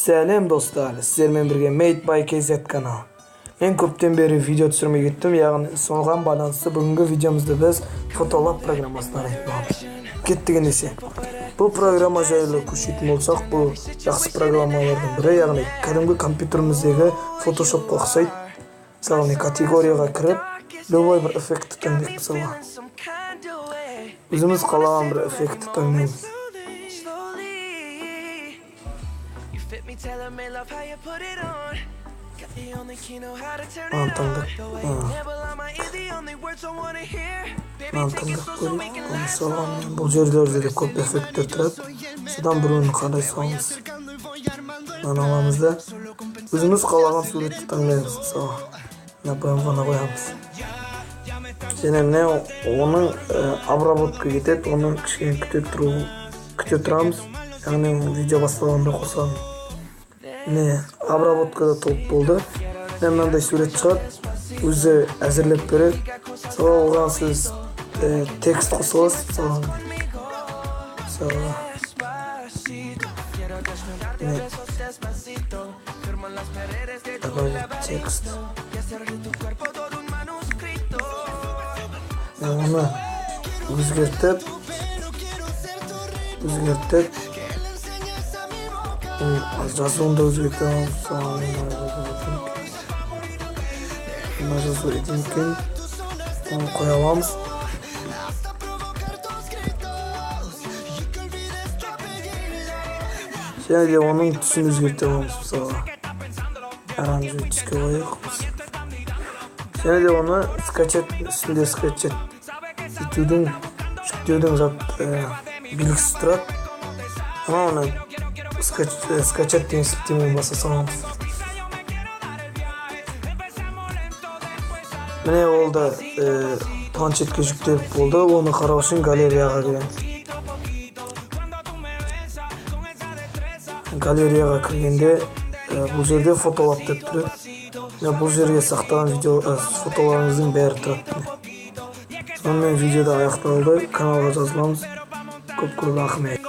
Сәлем достар, сіздермен бірге Made by KZ каналы. Мен көптен бері видео түсірмей кеттім, яғни соған байланысты бүгінгі видеомызды біз Photolab программасынан айтмамыз. Кеттіген есе. Бұл программа жайлы көшетін болсақ, бұл жақсы программалардың бірі, яғни кәдімгі компьютеріміздегі Photoshopқа ұқсайды. Мысалы, категорияға кіріп, любой бір эффектті таңдайық мысалға. Өзіміз қалаған бір эффектті таңдаймыз. Таңдық көрейік. Бұл жерлерде көп эффекттер тұрады. Содан біреуін қарай саламыз. Аламыз да өзіміз қалаған суретті таңдаймыз. Напрямға қоямыз. Және оның обработка кетеді, оны кішкене күте тұрамыз. Яғни видео басталғанда қосамыз. Обработкада толып болды. Мынандай сурет шығады, өзі әзірлеп береді. Оған сіз текст қосыласыз. Текст. Оны өзгертіп жазуында өзгертіп жазу единкен оны қоя аламыз. Және де оның түсін өзгертіп аламыз. Мысалға оранжевый түске қояйық. Және де оны үстінде скачет етудің, жүктеудің белгісі тұрады. Оны скачет деген сілтемені баса саламыз. Міне ол да планшетке жүктеліп болды. Оны қарау үшін галереяға кіреміз. Галереяға кіргенде бұл жерде Photolab деп тұрады. Бұл жерге сақтаған фотоларыңыздың бәрі тұрады. Сонымен видеода аяқталды. Каналға жазыламыз. Көп рахмет.